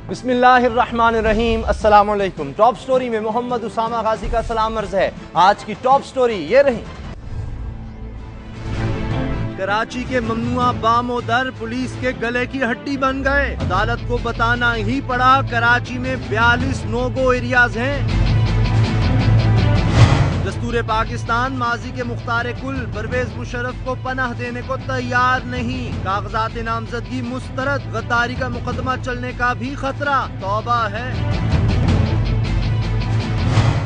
बिस्मिल्लाहिर्रहमानिर्रहीम, अस्सलाम वालेकुम। टॉप स्टोरी में मोहम्मद उसामा गाजी का सलाम अर्ज है। आज की टॉप स्टोरी ये रही। कराची के ममनुआ बामो दर पुलिस के गले की हड्डी बन गए। अदालत को बताना ही पड़ा कराची में 42 नो गो एरियाज हैं। दस्तूर पाकिस्तान माजी के मुख्तार कुल परवेज मुशर्रफ को पनाह देने को तैयार नहीं। कागजात नामजदगी मुस्तरद, गद्दारी का मुकदमा चलने का भी खतरा। तौबा है,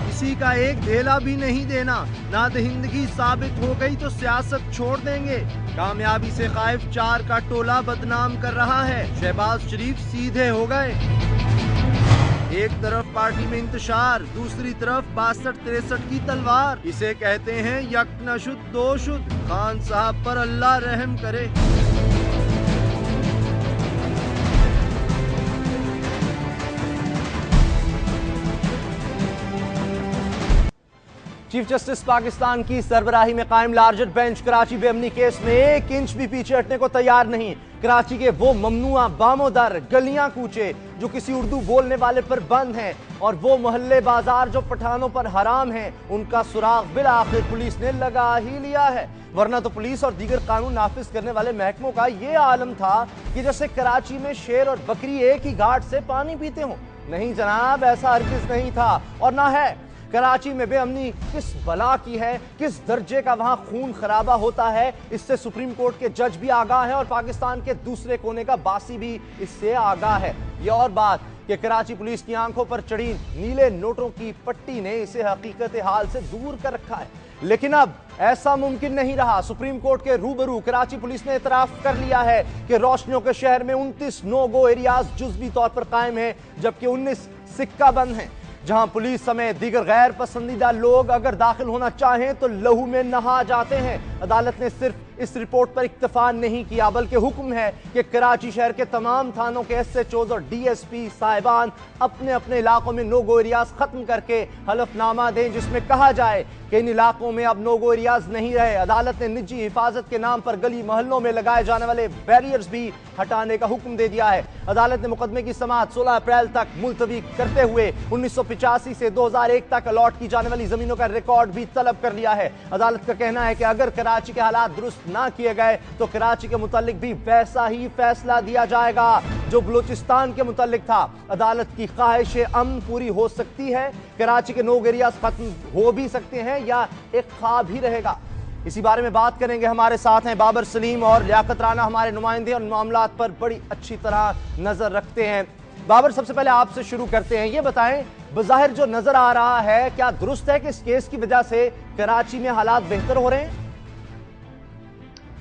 किसी का एक ढेला भी नहीं देना। नादहिंदगी साबित हो गई तो सियासत छोड़ देंगे। कामयाबी से खाइफ 4 का टोला बदनाम कर रहा है। शहबाज शरीफ सीधे हो गए। एक तरफ पार्टी में इंतशार, दूसरी तरफ 62-63 की तलवार। इसे कहते हैं यक न शुद्ध दो शुद्ध। खान साहब पर अल्लाह रहम करे। चीफ जस्टिस पाकिस्तान की सरबराही में कायम लार्जर बेंच कराची बेअमनी केस में 1 इंच भी पीछे हटने को तैयार नहीं। कराची के वो ममनुआ बामोदर गलियां कूचे जो किसी उर्दू बोलने वाले पर बंद हैं, और वो मोहल्ले बाजार जो पठानों पर हराम हैं, उनका सुराग बिल आखिर पुलिस ने लगा ही लिया है। वरना तो पुलिस और दीगर कानून नाफिज करने वाले महकमों का ये आलम था कि जैसे कराची में शेर और बकरी एक ही घाट से पानी पीते हों। नहीं जनाब, ऐसा हरगिज नहीं था और ना है। कराची में बेअमनी किस बला की है, किस दर्जे का वहां खून खराबा होता है, इससे सुप्रीम कोर्ट के जज भी आगाह है और पाकिस्तान के दूसरे कोने का बासी भी इससे आगाह है। ये और बात कि कराची पुलिस की आंखों पर चढ़ी नीले नोटों की पट्टी ने इसे हकीकत हाल से दूर कर रखा है। लेकिन अब ऐसा मुमकिन नहीं रहा। सुप्रीम कोर्ट के रूबरू कराची पुलिस ने इतराफ कर लिया है कि रोशनियों के शहर में 29 नो गो एरियाज जुज़वी तौर पर कायम है, जबकि 19 सिक्का बंद हैं, जहां पुलिस समेत दीगर गैर पसंदीदा लोग अगर दाखिल होना चाहें तो लहू में नहा जाते हैं। अदालत ने सिर्फ इस रिपोर्ट पर इक्तफा नहीं किया, बल्कि हुक्म है कि कराची शहर के तमाम थानों के SHOs और DSP साहिबान अपने अपने इलाकों में नो गो एरियाज खत्म करके हलफनामा दें, जिसमें कहा जाए कि इन इलाकों में अब नो गो एरियाज नहीं रहे। अदालत ने निजी हिफाजत के नाम पर गली मोहल्लों में लगाए जाने वाले बैरियर्स भी हटाने का हुक्म दे दिया है। अदालत ने मुकदमे की समाअत 16 अप्रैल तक मुलतवी करते हुए 1985 से 2001 तक अलॉट की जाने वाली जमीनों का रिकॉर्ड भी तलब कर लिया है। अदालत का कहना है कि अगर कराची के हालात दुरुस्त ना किए गए तो कराची के मुतालिक भी वैसा ही फैसला दिया जाएगा जो बलूचिस्तान के मुतालिक था। अदालत की ख्वाहिश अमन पूरी हो सकती है, कराची के नो गो एरियाज खत्म हो भी सकते हैं या एक ख्वाब ही रहेगा। इसी बारे में बात करेंगे। हमारे साथ हैं बाबर सलीम और लियाकत राना, हमारे नुमाइंदे और मामलात पर बड़ी अच्छी तरह नजर रखते हैं। बाबर, सबसे पहले आपसे शुरू करते हैं। ये बताएं, बज़ाहिर जो नजर आ रहा है, क्या दुरुस्त है कि इस केस की वजह से कराची में हालात बेहतर हो रहे हैं?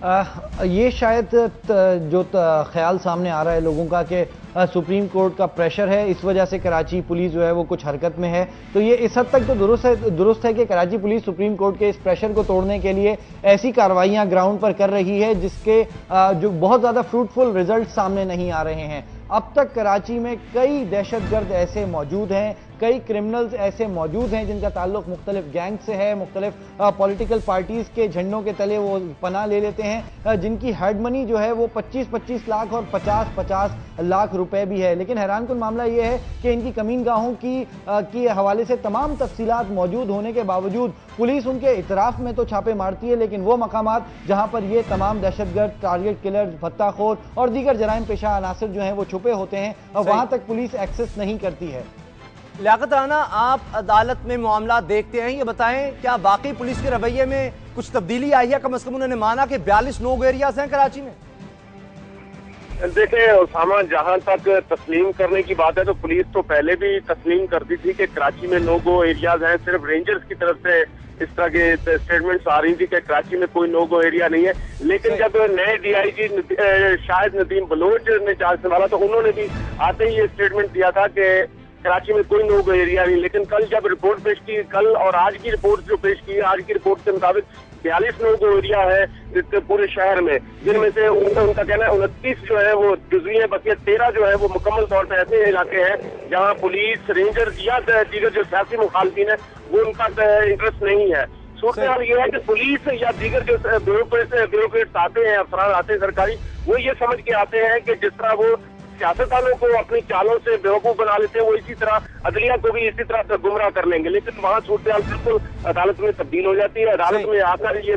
ये शायद जो ख्याल सामने आ रहा है लोगों का कि सुप्रीम कोर्ट का प्रेशर है, इस वजह से कराची पुलिस जो है वो कुछ हरकत में है, तो ये इस हद तक तो दुरुस्त है कि कराची पुलिस सुप्रीम कोर्ट के इस प्रेशर को तोड़ने के लिए ऐसी कार्रवाइयां ग्राउंड पर कर रही है जिसके जो बहुत ज़्यादा फ्रूटफुल रिजल्ट सामने नहीं आ रहे हैं। अब तक कराची में कई दहशतगर्द ऐसे मौजूद हैं, कई क्रिमिनल्स ऐसे मौजूद हैं जिनका ताल्लुक मुख्तलिफ गैंग से है, मुख्तलिफ पॉलिटिकल पार्टीज के झंडों के तले वो पनाह ले लेते हैं, जिनकी हेड मनी जो है वो 25-25 लाख और 50-50 लाख रुपए भी है। लेकिन हैरानकुन मामला ये है कि इनकी कमीनगाहों की हवाले से तमाम तफसीलात मौजूद होने के बावजूद पुलिस उनके इतराफ में तो छापे मारती है, लेकिन वो मकामात जहां पर ये तमाम दहशतगर्द, टारगेट किलर, भत्ताखोर और दीगर जराइम पेशा अनासर जो हैं वो छुपे होते हैं, वहां तक पुलिस एक्सेस नहीं करती है। लियाकत राना, आप अदालत में मामला देखते हैं, ये बताएं क्या वाकई पुलिस के रवैये में कुछ तब्दीली आई है? कम से कम उन्होंने माना कि 42 नो गो एरियाज हैं कराची में। देखें उसामा, जहां तक तस्लीम करने की बात है तो पुलिस तो पहले भी तस्लीम करती थी कि कराची में नो गो एरियाज हैं। सिर्फ रेंजर्स की तरफ से इस तरह के स्टेटमेंट्स आ रही थी कि कराची में कोई नो गो एरिया नहीं है। लेकिन जब नए DIG शाहिद नदीम बलोच ने चार्ज संभाला तो उन्होंने भी आते ही ये स्टेटमेंट दिया था कि कराची में कोई नो गो एरिया नहीं। लेकिन कल जब रिपोर्ट पेश की, कल और आज की रिपोर्ट जो पेश की, आज की रिपोर्ट के मुताबिक 42 नो गो एरिया है पूरे शहर में, जिनमें से उनका कहना है 29 जो है वो जुज़वी है, बल्कि 13 जो है वो मुकम्मल तौर पर ऐसे इलाके हैं जहाँ पुलिस, रेंजर्स या दीगर जो सियासी मुखालफिन है वो उनका इंटरेस्ट नहीं है। सूरत हाल ये है कि पुलिस या दीगर जो ब्यूरोक्रेट्स आते हैं, अफसरान आते हैं सरकारी, वो ये समझ के आते हैं कि जिस तरह वो सियासतदानों को अपनी चालों से बेवकूफ बना लेते हैं, वो इसी तरह अदलिया को भी इसी तरह गुमराह कर लेंगे। लेकिन वहाँ सूरत बिल्कुल अदालत में तब्दील हो जाती है। अदालत में आकर ये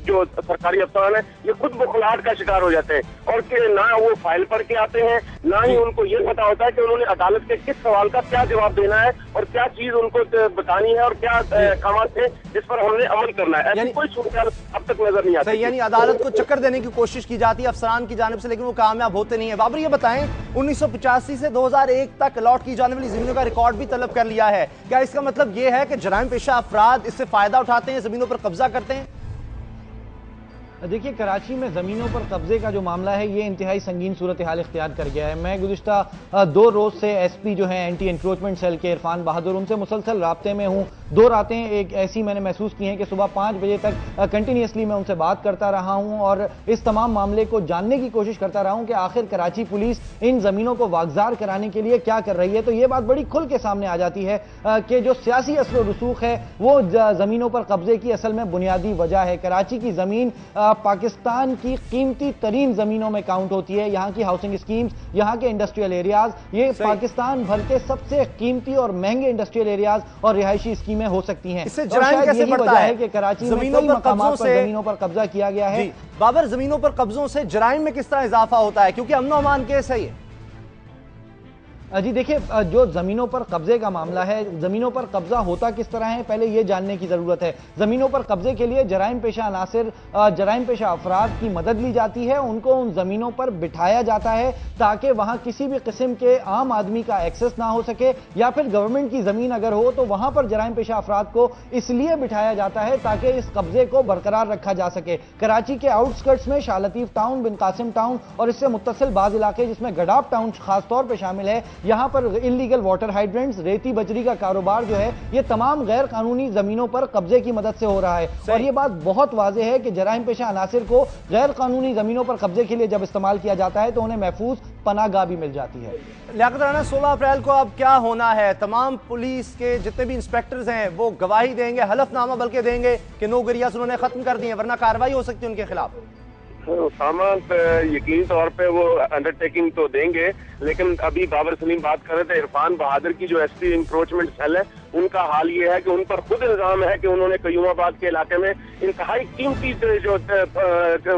जो सरकारी अफसरान है ये खुद बुखलाहट का शिकार हो जाते हैं, और कि ना वो फाइल पढ़ के आते हैं, ना ही उनको ये पता होता है कि उन्होंने अदालत के किस सवाल का क्या जवाब देना है और क्या चीज उनको बतानी है और क्या काम थे जिस पर हमने अमल करना है। ऐसी कोई सूरत अब तक नजर नहीं आती। यानी अदालत को चक्कर देने की कोशिश की जाती है अफसरान की जानिब से, लेकिन वो कामयाब होते नहीं है। बाबर ये बताएं, 1985 से 2001 तक अलॉट की जाने वाली जमीनों का रिकॉर्ड भी तलब कर लिया है। क्या इसका मतलब ये है कि जराइम पेशा अफराद इससे फायदा उठाते हैं, जमीनों पर कब्जा करते हैं? देखिए, कराची में ज़मीनों पर कब्जे का जो मामला है ये इंतहाई संगीन सूरत हाल इख्तियार कर गया है। मैं गुज़िश्ता 2 रोज़ से एसपी जो है एंटी इंक्रोचमेंट सेल के इरफान बहादुर, उनसे मुसलसल राब्ते में हूँ। 2 रातें एक ऐसी मैंने महसूस की हैं कि सुबह 5 बजे तक कंटिन्यूसली मैं उनसे बात करता रहा हूँ और इस तमाम मामले को जानने की कोशिश करता रहा हूँ कि आखिर कराची पुलिस इन ज़मीनों को वागजार कराने के लिए क्या कर रही है। तो ये बात बड़ी खुल के सामने आ जाती है कि जो सियासी असर व रसूख है वो ज़मीनों पर कब्जे की असल में बुनियादी वजह है। कराची की ज़मीन पाकिस्तान की कीमती तरीन जमीनों में काउंट होती है। यहाँ की हाउसिंग स्कीम्स, यहाँ के इंडस्ट्रियल एरियाज, ये पाकिस्तान भर के सबसे कीमती और महंगे इंडस्ट्रियल एरियाज और रिहायशी स्कीमें हो सकती हैं। इससे जराइम कैसे बढ़ता है कि कराची में कई मकामात पर जमीनों पर कब्जा किया गया है। बाबर, जमीनों पर कब्जों से जराइम में किस तरह इजाफा होता है, क्योंकि अमन अमान केस है ये? जी देखिए, जो ज़मीनों पर कब्जे का मामला है, ज़मीनों पर कब्जा होता किस तरह है पहले ये जानने की ज़रूरत है। ज़मीनों पर कब्जे के लिए जराइम पेशा अनासिर, जराइम पेशा अफराद की मदद ली जाती है। उनको उन ज़मीनों पर बिठाया जाता है ताकि वहाँ किसी भी किस्म के आम आदमी का एक्सेस ना हो सके, या फिर गवर्नमेंट की ज़मीन अगर हो तो वहाँ पर जराइम पेशा अफराद को इसलिए बिठाया जाता है ताकि इस कब्जे को बरकरार रखा जा सके। कराची के आउटस्कर्ट्स में शाह लतीफ़ टाउन, बिन कासिम टाउन और इससे मुत्तसिल बाज़ इलाके जिसमें गडाफ टाउन खासतौर पर शामिल है, यहाँ पर इल्लीगल वाटर हाइड्रेंट्स, रेती बजरी का कारोबार जो है ये तमाम गैर कानूनी जमीनों पर कब्जे की मदद से हो रहा है। और ये बात बहुत वाज़ेह है कि जराइम पेशा अनासिर को गैर कानूनी जमीनों पर कब्जे के लिए जब इस्तेमाल किया जाता है तो उन्हें महफूज पनाहगाह भी मिल जाती है। लियाकत राना, 16 अप्रैल को अब क्या होना है? तमाम पुलिस के जितने भी इंस्पेक्टर्स हैं वो गवाही देंगे, हलफनामा बल्कि देंगे कि नो गरियाज उन्होंने खत्म कर दिए, वरना कार्रवाई हो सकती है उनके खिलाफ। सामान यकीन तौर पे वो अंडरटेकिंग तो देंगे, लेकिन अभी बाबर सलीम बात कर रहे थे, इरफान बहादुर की जो एसपी इंक्रोचमेंट सेल है उनका हाल ये है कि उन पर खुद इल्जाम है कि उन्होंने कयूमाबाद के इलाके में इंतहाई कीमती जो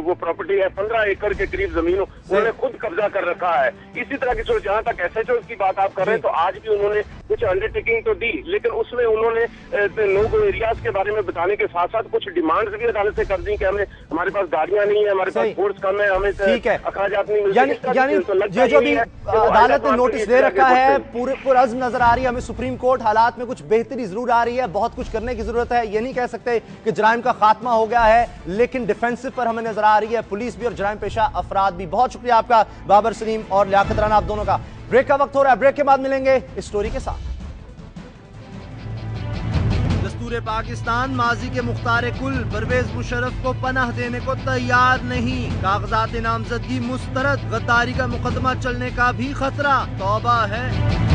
वो प्रॉपर्टी है 15 एकड़ के करीब जमीन उन्होंने खुद कब्जा कर रखा है। इसी तरह की जहां तक SHO की बात आप कर रहे हैं तो आज भी उन्होंने कुछ अंडरटेकिंग तो दी, लेकिन उसमें उन्होंने लोगों एरियाज के बारे में बताने के साथ साथ कुछ डिमांड्स भी अदालत से कर दी कि हमें, हमारे पास गाड़ियां नहीं है, हमारे पास फोर्स कम है, हमें अखराजात नहीं मिलते। यानी जो भी अदालत ने नोटिस दे रखा है पूरे पुरअज़्म नजर आ रही है। हमें सुप्रीम कोर्ट हालात में कुछ बेहतरी जरूर आ रही है, बहुत कुछ करने की जरूरत है। ये नहीं कह सकते कि जराइम का खात्मा हो गया है, लेकिन डिफेंसिव पर हमें नजर आ रही है पुलिस भी और जराइम पेशा अफराद भी। बहुत शुक्रिया आपका बाबर सलीम और लियाकत राना, आप दोनों का। ब्रेक का वक्त हो रहा है, ब्रेक के बाद मिलेंगे इस स्टोरी के साथ। दस्तूर पाकिस्तान माजी के मुख्तार कुल परवेज मुशर्रफ को पनाह देने को तैयार नहीं, कागजात नामजदगी मुस्तरद, गद्दारी का मुकदमा चलने का भी खतरा, तौबा है।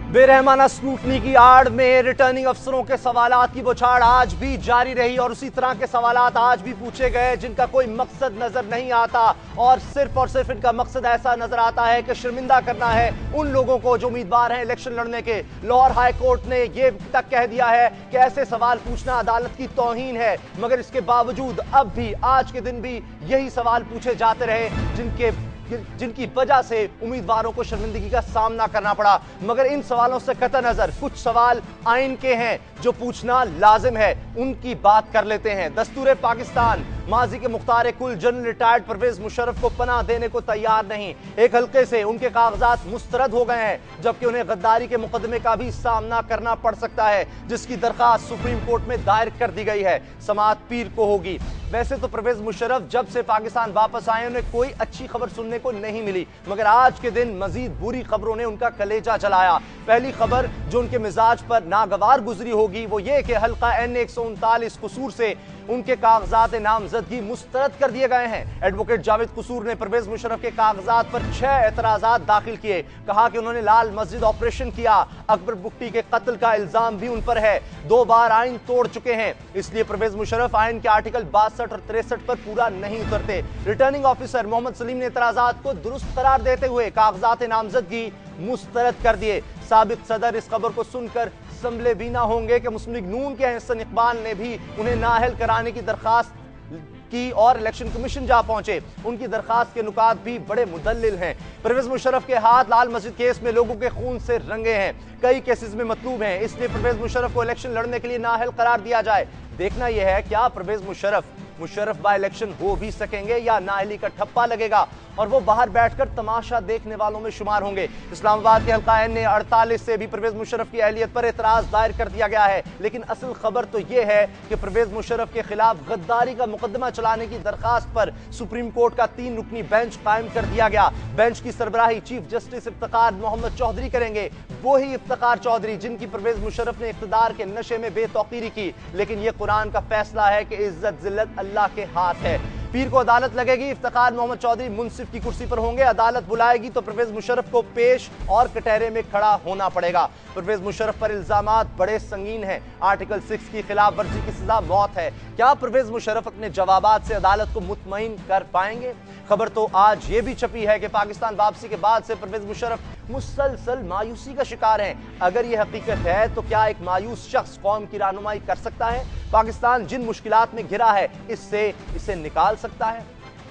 बेरहमाना स्क्रूटनी की आड़ में रिटर्निंग अफसरों के सवालात की बौछार आज भी जारी रही और उसी तरह के सवालात आज भी पूछे गए जिनका कोई मकसद नजर नहीं आता, और सिर्फ इनका मकसद ऐसा नजर आता है कि शर्मिंदा करना है उन लोगों को जो उम्मीदवार हैं इलेक्शन लड़ने के। लाहौर हाई कोर्ट ने यह तक कह दिया है कि ऐसे सवाल पूछना अदालत की तौहीन है, मगर इसके बावजूद अब भी आज के दिन भी यही सवाल पूछे जाते रहे जिनकी वजह से उम्मीदवारों को शर्मिंदगी का सामना करना पड़ा। मगर इन सवालों से कतई नजर कुछ सवाल आइन के हैं जो पूछना लाजिम है, उनकी बात कर लेते हैं। दस्तूर पाकिस्तान माजी के मुख्तार कुल जनरल रिटायर्ड परवेज मुशर्रफ को पनाह देने को तैयार नहीं। एक हल्के से उनके कागजात मुस्तरद हो गए हैं, जबकि उन्हें गद्दारी के मुकदमे का भी सामना करना पड़ सकता है, जिसकी दरखास्त सुप्रीम कोर्ट में दायर कर दी गई है। समाअत पीर को होगी। वैसे तो परवेज मुशर्रफ जब से पाकिस्तान वापस आए उन्हें कोई अच्छी खबर सुनने को नहीं मिली, मगर आज के दिन मजीद बुरी खबरों ने उनका कलेजा जलाया। पहली खबर जो उनके मिजाज पर नागवार गुजरी होगी वो ये कि हल्का N139 कसूर से उनके कागजात नामजदगी मुस्तरद कर दिए गए हैं। एडवोकेट जावेद कसूर ने परवेज मुशर्रफ के कागजात पर 6 एतराजात दाखिल किए। कहा कि उन्होंने लाल मस्जिद ऑपरेशन किया, अकबर बुट्टी के कत्ल का इल्जाम भी उन पर है, 2 बार आइन तोड़ चुके हैं, इसलिए परवेज मुशर्रफ आइन के आर्टिकल 62 और 63 पर पूरा नहीं उतरते। रिटर्निंग ऑफिसर मोहम्मद सलीम ने एतराजात को दुरुस्त करार देते हुए कागजात नामजदगी मुस्तरद कर दिए। साबिक सदर इस खबर को सुनकर संभले भी ना होंगे कि मुस्लिम लीग नून के एहसन इकबाल ने भी उन्हें नाअहल कराने की दरखास्त की और इलेक्शन कमीशन जा पहुंचे। उनकी दरखास्त के नुकात भी बड़े मुदल्लिल हैं। परवेज मुशर्रफ के हाथ लाल मस्जिद केस में लोगों के खून से रंगे हैं, कई केसेस में मतलूब हैं, इसलिए परवेज मुशर्रफ को इलेक्शन लड़ने के लिए नाअहल करार दिया जाए। देखना यह है क्या परवेज मुशर्रफ बाय इलेक्शन हो भी सकेंगे या नाअहली का ठप्पा लगेगा और वो बाहर बैठकर तमाशा देखने वालों में शुमार होंगे। इस्लामाबाद के हल्का एन ने 48 से भी परवेज मुशर्रफ की अहलियत पर एतराज दायर कर दिया गया है, लेकिन असल खबर तो यह है कि परवेज मुशर्रफ के खिलाफ गद्दारी का मुकदमा चलाने की दरखास्त पर सुप्रीम कोर्ट का 3 रुकनी बेंच कायम कर दिया गया। बेंच की सरबराही चीफ जस्टिस इफ्तिखार मोहम्मद चौधरी करेंगे। वो ही इफ्तिखार चौधरी जिनकी परवेज मुशर्रफ ने इख्तिदार के नशे में बेतौकीरी की, लेकिन यह कुरान का फैसला है कि इज्जत जिल्लत अल्लाह के हाथ है। पीर को अदालत लगेगी, इफ्तिखार मोहम्मद चौधरी मुंसिफ की कुर्सी पर होंगे, अदालत बुलाएगी तो परवेज मुशर्रफ को पेश और कटहरे में खड़ा होना पड़ेगा। परवेज मुशर्रफ पर इल्जामात बड़े संगीन हैं। आर्टिकल 6 की खिलाफ वर्जी की सजा मौत है। क्या परवेज मुशर्रफ अपने जवाबात से अदालत को मुतमईन कर पाएंगे? खबर तो आज ये भी छपी है कि पाकिस्तान वापसी के बाद से परवेज मुशर्रफ मुसलसल मायूसी का शिकार हैं। अगर यह हकीकत है तो क्या एक मायूस शख्स कौम की रहनुमाई कर सकता है? पाकिस्तान जिन मुश्किलात में घिरा है इससे इसे निकाल सकता है?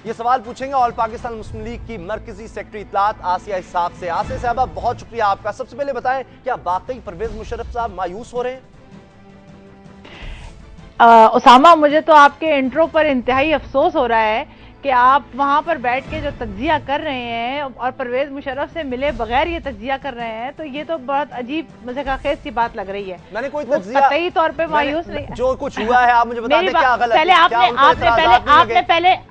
ये सवाल पूछेंगे ऑल पाकिस्तान मुस्लिम लीग की मरकजी सेक्रेटरी इत्तलात आसिया इसहाक से। आसिया साहबा, बहुत शुक्रिया आपका। सबसे पहले बताएं, क्या वाकई परवेज मुशर्रफ साहब मायूस हो रहे हैं? उसामा, मुझे तो आपके इंट्रो पर इंतहाई अफसोस हो रहा है कि आप वहां पर बैठ के जो तज्जिया कर रहे हैं और परवेज मुशर्रफ से मिले बगैर ये तज्जिया कर रहे हैं, तो ये तो बहुत अजीब मज़ेक़ाख़ेज़ सी बात लग रही है। मैंने कोई तज्जिया कतई तौर पे मायूस नहीं, जो कुछ हुआ है आप मुझे बता दें क्या गलत पहले है?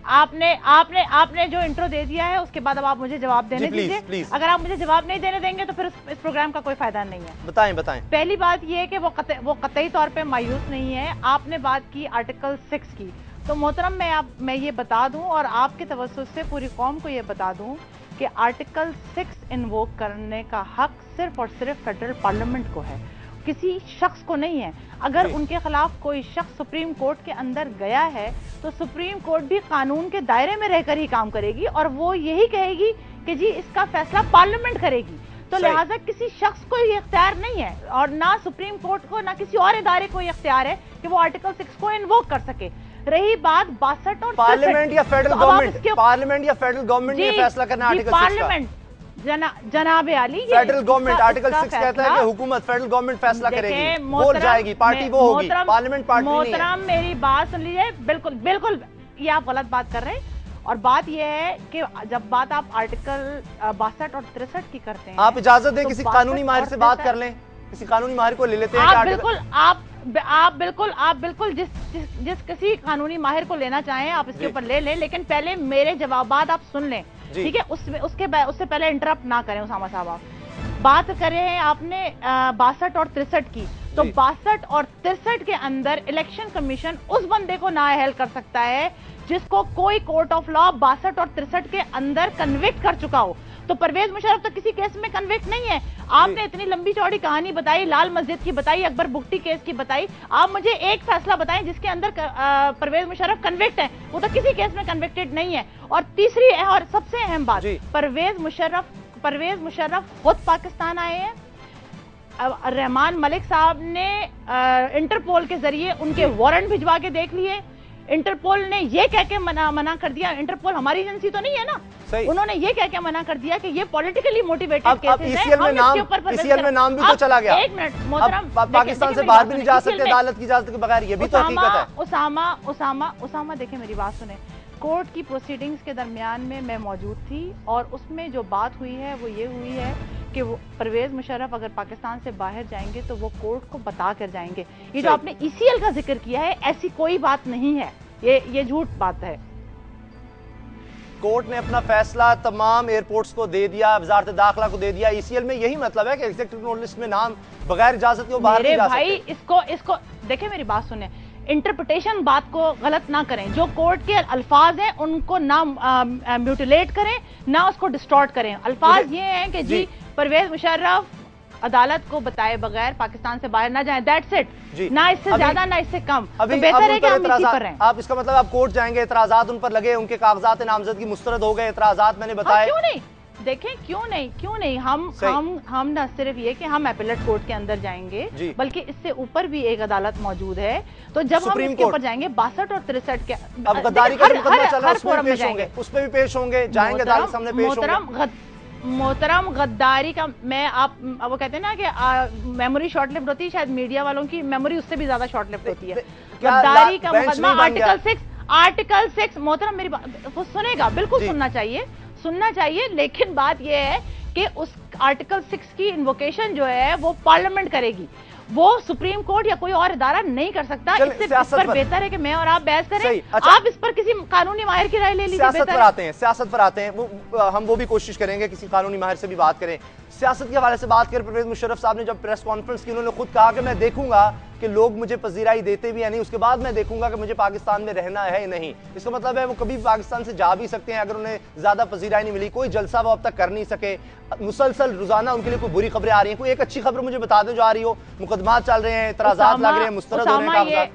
आपने जो इंट्रो दे दिया है उसके बाद अब आप मुझे जवाब देने दीजिए। अगर आप मुझे जवाब नहीं देने देंगे तो फिर इस प्रोग्राम का कोई फायदा नहीं है। बताएं। पहली बात यह है कि वो कतई तौर पे मायूस नहीं है। आपने बात की आर्टिकल 6 की, तो मोहतरम मैं ये बता दूं और आपके तवज्जुह से पूरी कौम को ये बता दूं कि आर्टिकल 6 इन्वोक करने का हक सिर्फ और सिर्फ फेडरल पार्लियामेंट को है, किसी शख्स को नहीं है। अगर उनके खिलाफ कोई शख्स सुप्रीम कोर्ट के अंदर गया है तो सुप्रीम कोर्ट भी कानून के दायरे में रहकर ही काम करेगी और वो यही कहेगी कि जी इसका फैसला पार्लियामेंट करेगी। तो लिहाजा किसी शख्स को ये इख्तियार नहीं है और ना सुप्रीम कोर्ट को ना किसी और इदारे को ये इख्तियार है कि वो आर्टिकल 6 को इन्वोक कर सके। रही बात 62 और पार्लियामेंट या फेडरल गवर्नमेंट ने फैसला करना आर्टिकल 6 पार्लियामेंट जनाब आली, फेडरल गवर्नमेंट आर्टिकल 6 कहता है कि हुकूमत फेडरल गवर्नमेंट फैसला करेगी, बोल जाएगी, पार्टी वो होगी, पार्लियामेंट पार्टी नहीं है। मोहतरम मेरी बात सुन लीजिए, बिल्कुल ये आप गलत बात कर रहे हैं। और बात यह है कि जब बात आप आर्टिकल 62 और 63 की करते हैं, आप इजाजत दें किसी कानूनी माहिर से बात कर लें, किसी कानूनी माहिर को ले लेते हैं। आप बिल्कुल जिस किसी कानूनी माहिर को लेना चाहें आप इसके ऊपर ले लें, लेकिन पहले मेरे जवाबात आप सुन लें, ठीक है? उससे पहले इंटरप्ट ना करें। उसामा साहब, आप बात करें आपने 62 और 63 की, तो 62 और 63 के अंदर इलेक्शन कमीशन उस बंदे को नाअहल कर सकता है जिसको कोई कोर्ट ऑफ लॉ 62 और 63 के अंदर कन्विक्ट कर चुका हो। तो परवेज मुशर्रफ तो किसी केस में कन्विक्ट नहीं है। आपने इतनी लंबी चौड़ी कहानी बताई, लाल मस्जिद की बताई, अकबर बुट्टी केस की बताई, आप मुझे एक फैसला बताएं जिसके अंदर परवेज मुशर्रफ कन्विक्ट है। वो तो किसी केस में कन्विक्टेड नहीं है। और तीसरी और सबसे अहम बात, परवेज मुशर्रफ खुद पाकिस्तान आए हैं। रहमान मलिक साहब ने इंटरपोल के जरिए उनके वारंट भिजवा के देख लिए। इंटरपोल ने ये कह के मना कर दिया, इंटरपोल हमारी एजेंसी तो नहीं है ना, उन्होंने ये कह के मना कर दिया कि ये पॉलिटिकली मोटिवेटेड केसेस हैं। ईसीएल में नाम भी तो चला गया। एक मिनट मोहतरम, पाकिस्तान से बाहर भी नहीं जा सकते अदालत की इजाजत के बगैर, ये भी तो हकीकत है। उसामा देखिए मेरी बात सुने, कोर्ट की प्रोसीडिंग्स के दरमियान में मैं मौजूद थी और उसमें जो बात हुई है वो ये हुई है कि वो परवेज मुशर्रफ अगर पाकिस्तान से बाहर जाएंगे तो वो कोर्ट को बता कर जाएंगे। ये जो आपने ईसीएल का जिक्र किया है, ऐसी कोई बात नहीं है, ये झूठ बात है। कोर्ट ने अपना फैसला तमाम एयरपोर्ट्स को दे दिया, वजारत दाखिला को दे दिया। ईसीएल में यही मतलब है कि एग्जीक्यूटिव लिस्ट में नाम बगैर इजाजत के बाहर नहीं जा सकते। भाई इसको देखिए मेरी बात सुने, इंटरप्रिटेशन बात को गलत ना करें, जो कोर्ट के अल्फाज हैं उनको ना म्यूटिलेट करें, ना उसको डिस्टॉर्ट करें। अल्फाज ये हैं कि जी परवेज मुशर्रफ अदालत को बताए बगैर पाकिस्तान से बाहर ना जाएं, दैट्स इट, ना इससे ज्यादा ना इससे कम। तो बेहतर है कि हम इसी पर रहें। आप इसका मतलब आप कोर्ट जाएंगे, एतराजात उन पर लगे, उनके कागजात नामजदगी मुस्तरद हो गए, एतराजात मैंने बताए। क्यों नहीं, देखें क्यों नहीं, हम न सिर्फ ये कि हम एपेलेट कोर्ट के अंदर जाएंगे, बल्कि इससे ऊपर भी एक अदालत मौजूद है। तो जब हम इसके ऊपर जाएंगे 62 और 63 के अब गद्दारी का मुकदमा चल रहा है, उसमें पेश होंगे, उसमें भी पेश होंगे, जाएंगे अदालत सामने पेश होंगे। मोहतरम गद्दारी का मैं आप वो कहते हैं ना कि मेमोरी शॉर्ट लिफ्ट होती है, शायद मीडिया वालों की मेमोरी उससे भी ज्यादा शॉर्ट लिफ्ट होती है। गद्दारी का मुकदमा आर्टिकल 6 मोहतरम मेरी बात वो सुनेगा, बिल्कुल सुनना चाहिए, लेकिन बात यह है कि उस आर्टिकल 6 की इन्वोकेशन जो है वो पार्लियामेंट करेगी, वो सुप्रीम कोर्ट या कोई और इदारा नहीं कर सकता। इससे इस पर बेहतर है कि मैं और आप बहस करें। अच्छा, आप इस पर किसी कानूनी माहिर की राय ले लीजिए। सियासत पर आते हैं, हम वो भी कोशिश करेंगे किसी कानूनी माहिर से भी बात करें। सियासत के हवाले से बात करें, परवेज मुशर्रफ साहब ने जब प्रेस कॉन्फ्रेंस की, उन्होंने खुद कहा कि मैं देखूंगा कि लोग मुझे पजीराई देते भी या नहीं, उसके बाद मैं देखूंगा कि मुझे पाकिस्तान में रहना है या नहीं। इसका मतलब है वो कभी पाकिस्तान से जा भी सकते हैं अगर उन्हें ज्यादा पजीराई नहीं मिली। कोई जलसा वो अब तक कर नहीं सके, मुसलसल रोजाना उनके लिए कोई बुरी खबरें आ रही हैं। कोई एक अच्छी खबर मुझे बता दो जो आ रही हो, मुकदमा चल रहे हैं, इतराजात लग रहे हैं, मुस्तरद हो रहे हैं।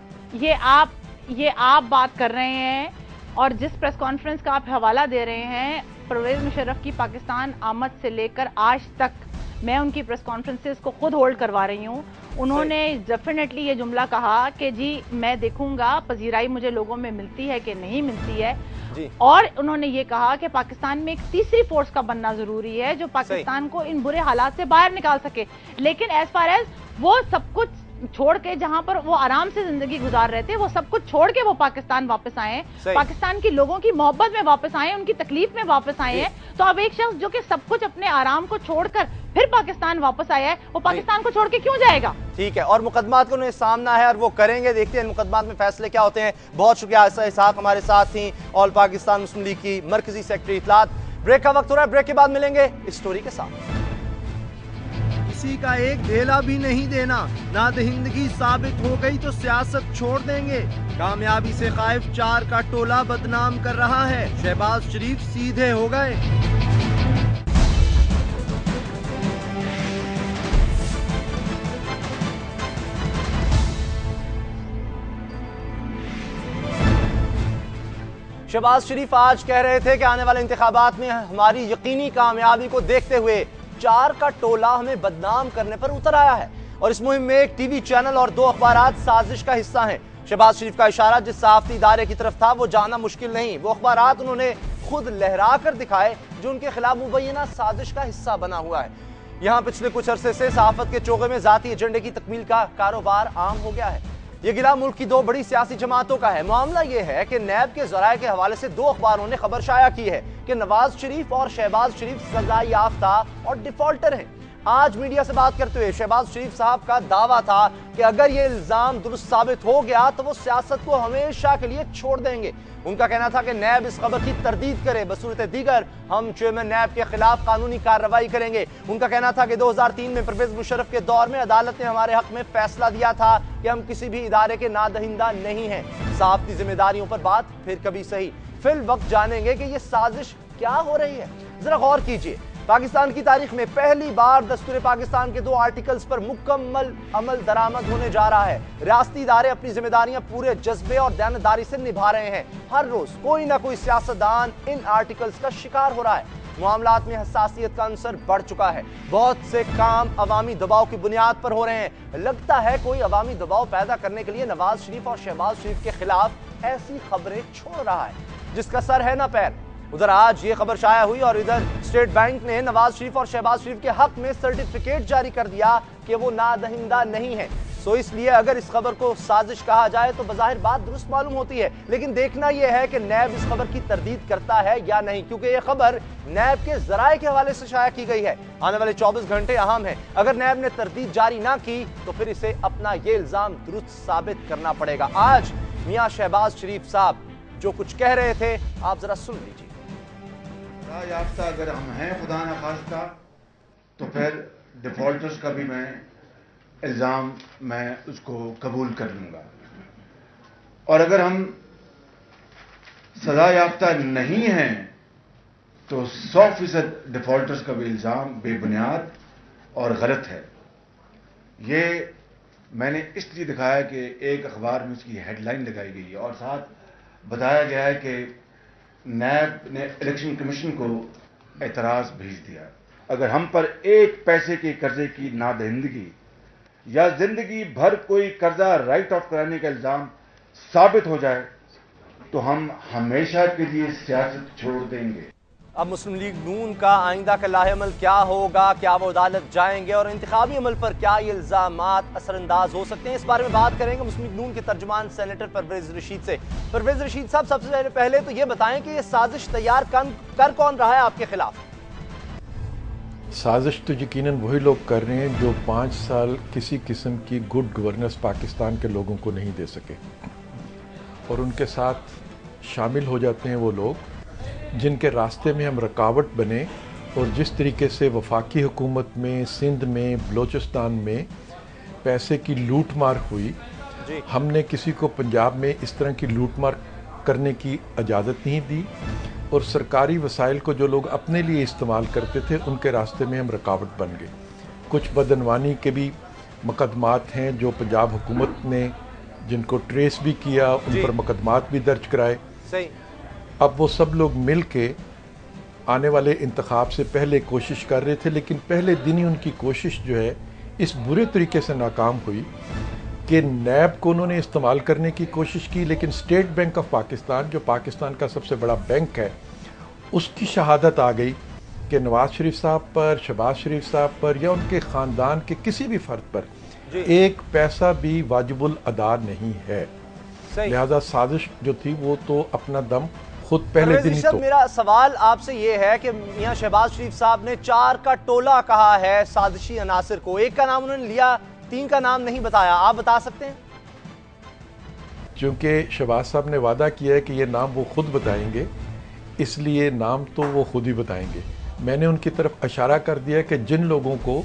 ये आप बात कर रहे हैं और जिस प्रेस कॉन्फ्रेंस का आप हवाला दे रहे हैं, परवेज मुशर्रफ की पाकिस्तान आमद से लेकर आज तक मैं उनकी प्रेस कॉन्फ्रेंसेस को खुद होल्ड करवा रही हूँ। उन्होंने डेफिनेटली ये जुमला कहा कि जी मैं देखूंगा पजीराई मुझे लोगों में मिलती है कि नहीं मिलती है जी। और उन्होंने ये कहा कि पाकिस्तान में एक तीसरी फोर्स का बनना जरूरी है जो पाकिस्तान को इन बुरे हालात से बाहर निकाल सके। लेकिन एज फार एज वो सब कुछ छोड़ के, जहां पर वो आराम से जिंदगी गुजार रहे थे, वो सब कुछ छोड़ के वो पाकिस्तान वापस आए, पाकिस्तान की लोगों की मोहब्बत में वापस आए, उनकी तकलीफ में वापस आए हैं। तो अब एक शख्स जो कि सब कुछ अपने आराम को छोड़कर फिर पाकिस्तान वापस आया है, वो पाकिस्तान को छोड़ के क्यों जाएगा? ठीक है, और मुकदमात को उन्हें सामना है और वो करेंगे। देखते हैं मुकदमात में फैसले क्या होते हैं। बहुत शुक्रिया आयशा इसहाक हमारे साथ थी, ऑल पाकिस्तान मुस्लिम लीग की मरकजी सेक्रेटरी इत्तलात। ब्रेक का वक्त हो रहा है, ब्रेक के बाद मिलेंगे इस स्टोरी के साथ। किसी का एक ढेला भी नहीं देना, नादहिंदगी साबित हो गई तो सियासत छोड़ देंगे। कामयाबी से कायफ 4 का टोला बदनाम कर रहा है, शहबाज शरीफ सीधे हो गए। शहबाज शरीफ आज कह रहे थे कि आने वाले इंतखाबात में हमारी यकीनी कामयाबी को देखते हुए 4 का टोला हमें बदनाम करने पर उतर आया है और इस मुहिम में एक टीवी चैनल और 2 अखबारात साजिश का हिस्सा हैं। शहबाज शरीफ का इशारा जिस सहाफती इदारे की तरफ था वो जाना मुश्किल नहीं, वो अखबारात उन्होंने खुद लहरा कर दिखाए जो उनके खिलाफ मुबैना साजिश का हिस्सा बना हुआ है। यहाँ पिछले कुछ अरसे से सहाफत के चोगे में जाती एजेंडे की तकमील का कारोबार आम हो गया है। ये गिला मुल्क की 2 बड़ी सियासी जमातों का है। मामला ये है कि नैब के जराये के हवाले से 2 अखबारों ने खबर शाया की है कि नवाज शरीफ और शहबाज शरीफ सजा याफ्ता और डिफॉल्टर हैं। आज मीडिया से बात करते हुए शहबाज शरीफ साहब का दावा था कि अगर ये इल्जाम दुरुस्त साबित हो गया तो वो सियासत को हमेशा के लिए छोड़ देंगे। उनका कहना था कि नैब इस खबर की तरदीद करे, बसूरत दीगर हम चेयरमैन नैब के खिलाफ कानूनी कार्रवाई करेंगे। उनका कहना था कि 2003 में परवेज मुशर्रफ के दौर में अदालत ने हमारे हक में फैसला दिया था कि हम किसी भी इदारे के नादहिंदा नहीं हैं। सहाफती जिम्मेदारियों पर बात फिर कभी सही। फिल वक्त जानेंगे कि ये साजिश क्या हो रही है। जरा गौर कीजिए, पाकिस्तान की तारीख में पहली बार दस्तूर पाकिस्तान के 2 आर्टिकल्स पर मुकम्मल अमल दरामद होने जा रहा है। रियासती इदारे अपनी जिम्मेदारियां पूरे जज्बे और दयानतदारी से निभा रहे हैं। हर रोज कोई ना कोई सियासतदान इन आर्टिकल्स का शिकार हो रहा है। मामलात में हसासियत का अंसर बढ़ चुका है। बहुत से काम अवामी दबाव की बुनियाद पर हो रहे हैं। लगता है कोई अवामी दबाव पैदा करने के लिए नवाज शरीफ और शहबाज शरीफ के खिलाफ ऐसी खबरें छोड़ रहा है जिसका सर है ना पैर। उधर आज ये खबर शाया हुई और इधर स्टेट बैंक ने नवाज शरीफ और शहबाज शरीफ के हक में सर्टिफिकेट जारी कर दिया कि वो नादहिंदा नहीं है। सो इसलिए अगर इस खबर को साजिश कहा जाए तो बज़ाहिर बात दुरुस्त मालूम होती है, लेकिन देखना यह है कि नैब इस खबर की तरदीद करता है या नहीं, क्योंकि यह खबर नैब के जराये के हवाले से शाया की गई है। आने वाले 24 घंटे अहम है। अगर नैब ने तरदीद जारी ना की तो फिर इसे अपना ये इल्जाम दुरुस्त साबित करना पड़ेगा। आज मियां शहबाज शरीफ साहब जो कुछ कह रहे थे आप जरा सुन लीजिए। याफ्ता अगर हम हैं खुदा न खास्ता तो फिर डिफॉल्टर्स का भी मैं इल्ज़ाम उसको कबूल कर लूँगा। और अगर हम सजा याफ्ता नहीं हैं तो 100% डिफॉल्टर्स का भी इल्ज़ाम बेबुनियाद और गलत है। ये मैंने इसलिए दिखाया कि एक अखबार में उसकी हेडलाइन लगाई गई है और साथ बताया गया है कि नैब ने इलेक्शन कमीशन को एतराज़ भेज दिया। अगर हम पर एक पैसे के कर्जे की नादहिंदगी या जिंदगी भर कोई कर्जा राइट ऑफ कराने का इल्ज़ाम साबित हो जाए तो हम हमेशा के लिए सियासत छोड़ देंगे। अब मुस्लिम लीग नून का आइंदा का लाहेअमल क्या होगा, क्या वो अदालत जाएंगे और इंतखाबी अमल पर क्या ये इल्जामात असरअंदाज हो सकते हैं, इस बारे में बात करेंगे मुस्लिम लीग नून के तर्जुमान सेनेटर परवेज रशीद से। परवेज रशीद साहब, सबसे पहले तो ये बताएं कि ये साजिश तैयार कर कौन रहा है आपके खिलाफ? साजिश तो यकीनन वही लोग कर रहे हैं जो 5 साल किसी किस्म की गुड गवर्नेंस पाकिस्तान के लोगों को नहीं दे सके, और उनके साथ शामिल हो जाते हैं वो लोग जिनके रास्ते में हम रुकावट बने। और जिस तरीके से वफाकी हुकूमत में, सिंध में, बलोचिस्तान में पैसे की लूट मार हुई, हमने किसी को पंजाब में इस तरह की लूट मार करने की इजाज़त नहीं दी, और सरकारी वसाइल को जो लोग अपने लिए इस्तेमाल करते थे उनके रास्ते में हम रुकावट बन गए। कुछ बदनवानी के भी मुकदमात हैं जो पंजाब हुकूमत ने जिनको ट्रेस भी किया, उन पर मुकदमात भी दर्ज कराए। सही। अब वो सब लोग मिल के आने वाले इंतखाब से पहले कोशिश कर रहे थे, लेकिन पहले दिन ही उनकी कोशिश जो है इस बुरे तरीके से नाकाम हुई कि नैब को उन्होंने इस्तेमाल करने की कोशिश की, लेकिन स्टेट बैंक ऑफ पाकिस्तान जो पाकिस्तान का सबसे बड़ा बैंक है उसकी शहादत आ गई कि नवाज शरीफ साहब पर, शहबाज शरीफ साहब पर या उनके ख़ानदान के किसी भी फ़र्द पर एक पैसा भी वाजिबुल अदा नहीं है। लिहाजा साजिश जो थी वो तो अपना दम खुद पहले दिन ही तो। मेरा सवाल आपसे ये है कि मियां शहबाज शरीफ साहब ने 4 का टोला कहा है साजिशी अनासर को, एक का नाम उन्होंने लिया, 3 का नाम नहीं बताया, आप बता सकते हैं? क्योंकि शहबाज साहब ने वादा किया है कि ये नाम वो खुद बताएंगे, इसलिए नाम तो वो खुद ही बताएंगे। मैंने उनकी तरफ इशारा कर दिया कि जिन लोगों को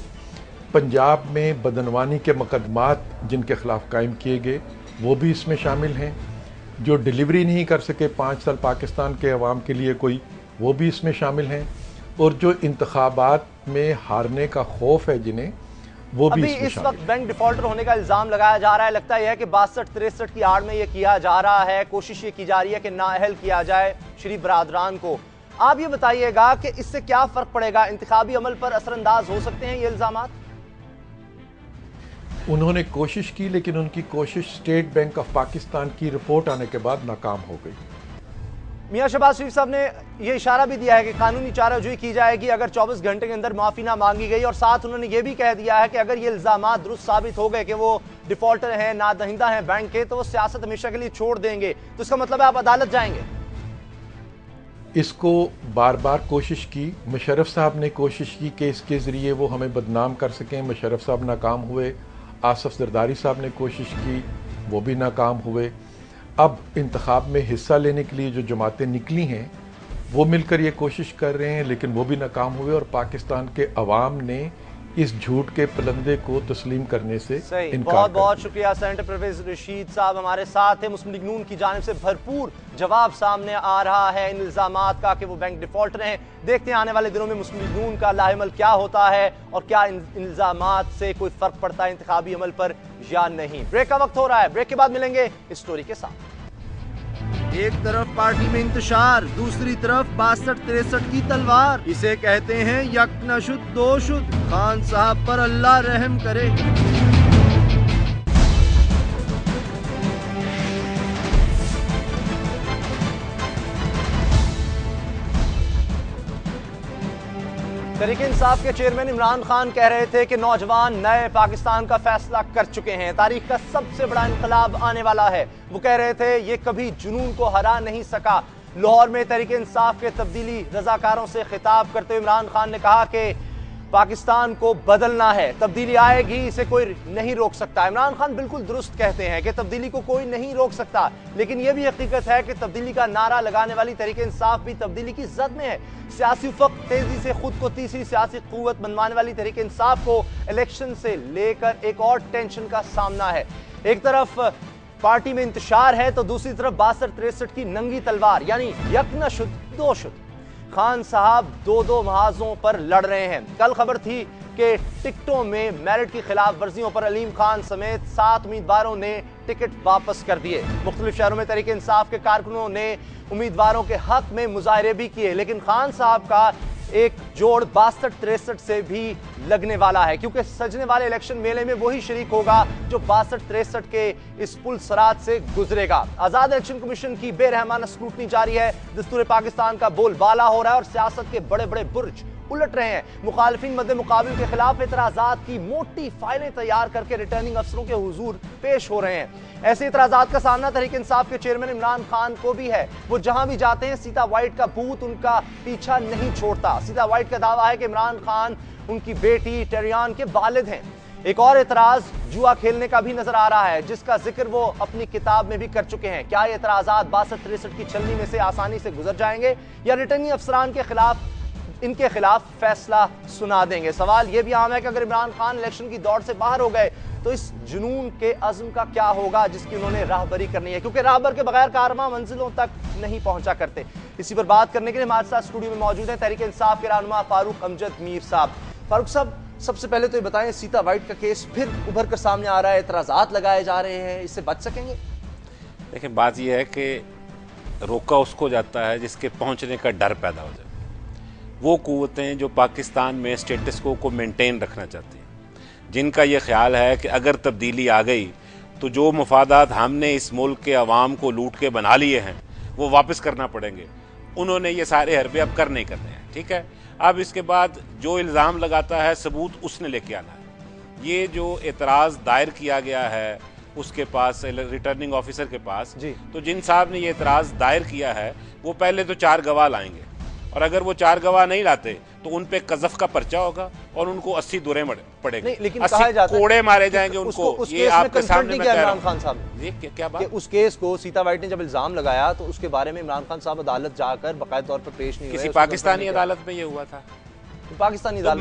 पंजाब में बदनवानी के मुकदमात जिनके खिलाफ कायम किए गए वो भी इसमें शामिल हैं, जो डिलीवरी नहीं कर सके 5 साल पाकिस्तान के अवाम के लिए कोई, वो भी इसमें शामिल हैं, और जो इंतखाबात में हारने का खौफ है जिन्हें, वो भी इसमें इस वक्त बैंक डिफॉल्टर होने का इल्जाम लगाया जा रहा है। लगता यह है कि 62-63 की आड़ में यह किया जा रहा है, कोशिश ये की जा रही है कि नाअहल किया जाए शरीफ बरादरान को। आप ये बताइएगा कि इससे क्या फर्क पड़ेगा, इंतखाबी अमल पर असरअंदाज हो सकते हैं ये इल्जामात? उन्होंने कोशिश की, लेकिन उनकी कोशिश स्टेट बैंक ऑफ पाकिस्तान की रिपोर्ट आने के बाद नाकाम हो गई। मियां शहबाज शरीफ साहब ने यह इशारा भी दिया है कि कानूनी चाराजोई की जाएगी अगर 24 घंटे के अंदर माफी ना मांगी गई, और साथ उन्होंने यह भी कह दिया है कि अगर ये इल्जामात दुरुस्त साबित हो गए कि वो डिफॉल्टर हैं, नादहिंदा हैं बैंक के, तो वो सियासत हमेशा के लिए छोड़ देंगे। तो इसका मतलब है आप अदालत जाएंगे? इसको बार बार कोशिश की, मुशर्रफ साहब ने कोशिश की कि इसके ज़रिए वो हमें बदनाम कर सकें, मुशर्रफ साहब नाकाम हुए। आसफ जरदारी साहब ने कोशिश की, वो भी नाकाम हुए। अब इंतखाब में हिस्सा लेने के लिए जो जमातें निकली हैं वो मिलकर ये कोशिश कर रहे हैं, लेकिन वो भी नाकाम हुए, और पाकिस्तान के अवाम ने इस झूठ के पलंदे को तस्लीम करने से इनकार। बहुत बहुत शुक्रिया सेनेटर परवेज रशीद साहब हमारे साथ हैं। मुस्लिम लीग नून की जानिब से भरपूर जवाब सामने आ रहा है इन इल्जामात का कि वो बैंक डिफॉल्टर हैं। देखते हैं आने वाले दिनों में मुस्लिम लीग नून का लाहेअमल क्या होता है और क्या इन इल्जामात से कोई फर्क पड़ता है इंतखाबी अमल पर या नहीं। ब्रेक का वक्त हो रहा है, ब्रेक के बाद मिलेंगे इस स्टोरी के साथ। एक तरफ पार्टी में इंतशार, दूसरी तरफ 62-63 की तलवार। इसे कहते हैं यक न शुद्ध दो शुद्ध। खान साहब पर अल्लाह रहम करे। तहरीक इंसाफ के चेयरमैन इमरान खान कह रहे थे कि नौजवान नए पाकिस्तान का फैसला कर चुके हैं, तारीख का सबसे बड़ा इंकलाब आने वाला है। वो कह रहे थे ये कभी जुनून को हरा नहीं सका। लाहौर में तहरीक इंसाफ के तब्दीली रजाकारों से खिताब करते हुए इमरान खान ने कहा कि पाकिस्तान को बदलना है, तब्दीली आएगी, इसे कोई नहीं रोक सकता। इमरान खान बिल्कुल दुरुस्त कहते हैं कि तब्दीली को कोई नहीं रोक सकता, लेकिन यह भी हकीकत है कि तब्दीली का नारा लगाने वाली तहरीक इंसाफ भी तब्दीली की जद में है। सियासी उफ़क़ तेजी से खुद को तीसरी सियासी क़ुव्वत मनवाने वाली तहरीक इंसाफ को इलेक्शन से लेकर एक और टेंशन का सामना है। एक तरफ पार्टी में इंतशार है तो दूसरी तरफ 62-63 की नंगी तलवार, यानी यक न शुद्ध दो शुद्ध। खान साहब दो महाजों पर लड़ रहे हैं। कल खबर थी कि टिकटों में मेरिट की खिलाफ वर्जियों पर अलीम खान समेत 7 उम्मीदवारों ने टिकट वापस कर दिए। मुख्तलिफ शहरों में तहरीक इंसाफ के कारकुनों ने उम्मीदवारों के हक में मुजाहरे भी किए, लेकिन खान साहब का एक जोड़ 62-63 से भी लगने वाला है, क्योंकि सजने वाले इलेक्शन मेले में वही शरीक होगा जो 62-63 के इस पुल सरात से गुजरेगा। आजाद इलेक्शन कमीशन की बेरहमाना स्क्रूटनी जारी है, दस्तूर पाकिस्तान का बोलबाला हो रहा है और सियासत के बड़े बड़े बुर्ज उलट रहे हैं। मुखालिफिन मद्दे मुकाबिल के खिलाफ एतराजात की मोटी फाइलें तैयार करके रिटर्निंग अफसरों के हुजूर पेश हो रहे हैं। ऐसे एतराजात का सामना तहरीक इंसाफ के चेयरमैन इमरान खान को भी है। वो जहां भी जाते हैं सीता वाइट का भूत उनका पीछा नहीं छोड़ता। सीता वाइट का दावा है कि इमरान खान उनकी बेटी टेरियान के वालिद हैं। एक और एतराज जुआ खेलने का भी नजर आ रहा है, जिसका जिक्र वो अपनी किताब में भी कर चुके हैं। क्या ये एतराजात 62-63 की छलनी में से आसानी से गुजर जाएंगे या रिटर्निंग अफसरान के खिलाफ इनके खिलाफ फैसला सुना देंगे? सवाल यह भी आम है कि अगर इमरान खान इलेक्शन की दौड़ से बाहर हो गए तो इस जुनून के अज़्म का क्या होगा जिसकी उन्होंने राहबरी करनी है, क्योंकि राहबर के बगैर कारवां मंजिलों तक नहीं पहुंचा करते। इसी पर बात करने के लिए हमारे साथ स्टूडियो में मौजूद हैं तहरीक इंसाफ के रहनुमा फारूक अमजद मीर साहब। फारूक साहब, सबसे पहले तो ये बताएं, सीता वाइट का केस फिर उभर कर सामने आ रहा है, एतराजात लगाए जा रहे हैं, इससे बच सकेंगे? देखिए, बात यह है कि रोका उसको जाता है जिसके पहुंचने का डर पैदा हो जाए। वो कुव्वतें जो पाकिस्तान में स्टेटस को मेंटेन रखना चाहती हैं, जिनका ये ख्याल है कि अगर तब्दीली आ गई तो जो मफादात हमने इस मुल्क के अवाम को लूट के बना लिए हैं वो वापस करना पड़ेंगे, उन्होंने ये सारे हरबे अब कर नहीं करने हैं। ठीक है, अब इसके बाद जो इल्ज़ाम लगाता है सबूत उसने लेके आना है। ये जो एतराज़ दायर किया गया है उसके पास, रिटर्निंग ऑफिसर के पास, तो जिन साहब ने ये एतराज़ दायर किया है वो पहले तो 4 गवाह लाएंगे, और अगर वो 4 गवाह नहीं लाते तो उन पे कज़फ का पर्चा होगा और उनको 80 दुरे पड़ेंगे, लेकिन 80 कोड़े मारे जाएंगे उनको। ये आपके सामने मैं कह रहा हूं। खान साहब, ये क्या बात? उस केस को सीता वाइट ने जब इल्जाम लगाया तो उसके बारे में इमरान खान साहब अदालत जाकर बाकायदा तौर पर पेश नहीं हुए। किसी पाकिस्तानी अदालत में ये हुआ था? पाकिस्तानी तो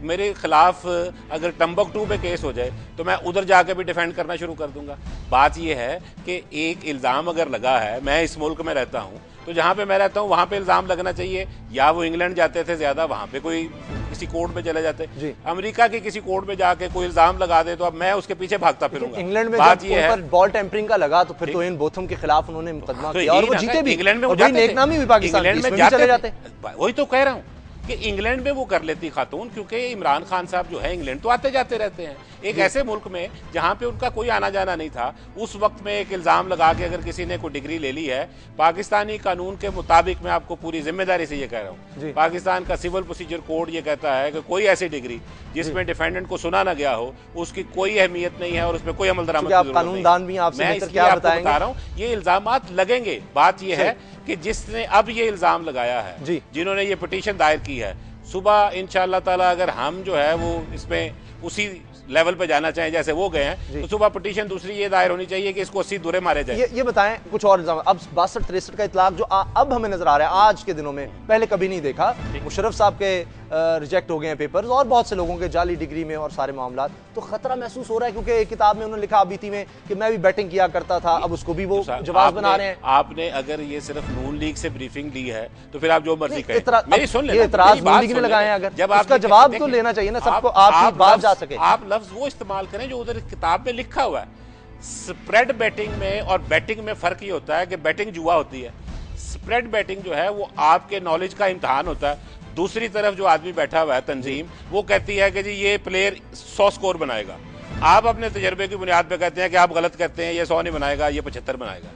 मेरे खिलाफ अगर टम्बकटू पे केस हो जाए तो मैं उधर जाके भी डिफेंड करना शुरू कर दूंगा। बात यह है कि एक इल्जाम अगर लगा है, मैं इस मुल्क में रहता हूं तो जहां पे मैं रहता हूं वहां पे इल्जाम लगना चाहिए। या वो इंग्लैंड जाते थे ज्यादा, वहां पे कोई किसी कोर्ट में चले जाते, अमेरिका के किसी कोर्ट में जाके कोई इल्जाम लगा दे तो अब मैं उसके पीछे भागता फिरूंगा। इंग्लैंड में बात ये है, बॉल टेम्परिंग का लगा तो फिर तो इन बोथम के खिलाफ उन्होंने मुकदमा किया और वो जीते भी। इंग्लैंड में नेकनामी भी पाकिस्तान में चले जाते। वही तो कह रहा हूं कि इंग्लैंड में वो कर लेती खातून, क्योंकि इमरान खान साहब जो है इंग्लैंड तो आते जाते रहते हैं। एक ऐसे मुल्क में जहां पे उनका कोई आना जाना नहीं था, उस वक्त में एक इल्जाम लगा के अगर किसी ने कोई डिग्री ले ली है, पाकिस्तानी कानून के मुताबिक, मैं आपको पूरी जिम्मेदारी से ये कह रहा हूँ, पाकिस्तान का सिविल प्रोसीजर कोड ये कहता है कि कोई ऐसी डिग्री जिसमें डिफेंडेंट को सुना ना गया हो उसकी कोई अहमियत नहीं है और उसमें कोई अमल दरामद की कानूनदान भी आपसे मैं इसलिए आपको बता रहा हूँ ये इल्जामात लगेंगे। बात यह है कि जिसने अब ये इल्जाम लगाया है, जिन्होंने ये पिटीशन दायर की है, सुबह इंशाअल्लाह ताला अगर हम जो है वो इसमें उसी लेवल पे जाना चाहें जैसे वो गए हैं, तो सुबह पिटीशन दूसरी ये दायर होनी चाहिए कि इसको 80 दुरे मारे जाए। ये बताएं कुछ और इल्जाम। अब 62-63 का इतलाक जो अब हमें नजर आ रहा है आज के दिनों में, पहले कभी नहीं देखा। मुशर्रफ साहब के रिजेक्ट हो गए हैं पेपर्स और बहुत से लोगों के जाली डिग्री में और सारे मामला, तो खतरा महसूस हो रहा है क्योंकि एक किताब में उन्होंने लिखा बीती में कि मैं भी बैटिंग किया करता था, अब उसको भी वो जवाब बना रहे हैं। आपने अगर ये सिर्फ नून लीग से ब्रीफिंग ली है तो फिर आप जो मर्जी करें, मेरी सुन लेना, एतराज नून लीग ने लगाए हैं, अगर जब आपका जवाब तो लेना चाहिए ना सबको, आपकी बात जा सके। आप लफ्ज वो इस्तेमाल करें जो उधर किताब में लिखा हुआ है। स्प्रेड बैटिंग में और बैटिंग में फर्क ये होता है कि बैटिंग जुआ होती है, स्प्रेड बैटिंग जो है वो आपके नॉलेज का इम्तिहान होता है। दूसरी तरफ जो आदमी बैठा हुआ है तंजीम, वो कहती है कि जी ये प्लेयर 100 स्कोर बनाएगा, आप अपने तजर्बे की बुनियाद पे कहते हैं कि आप गलत करते हैं, ये 100 नहीं बनाएगा, ये 75 बनाएगा।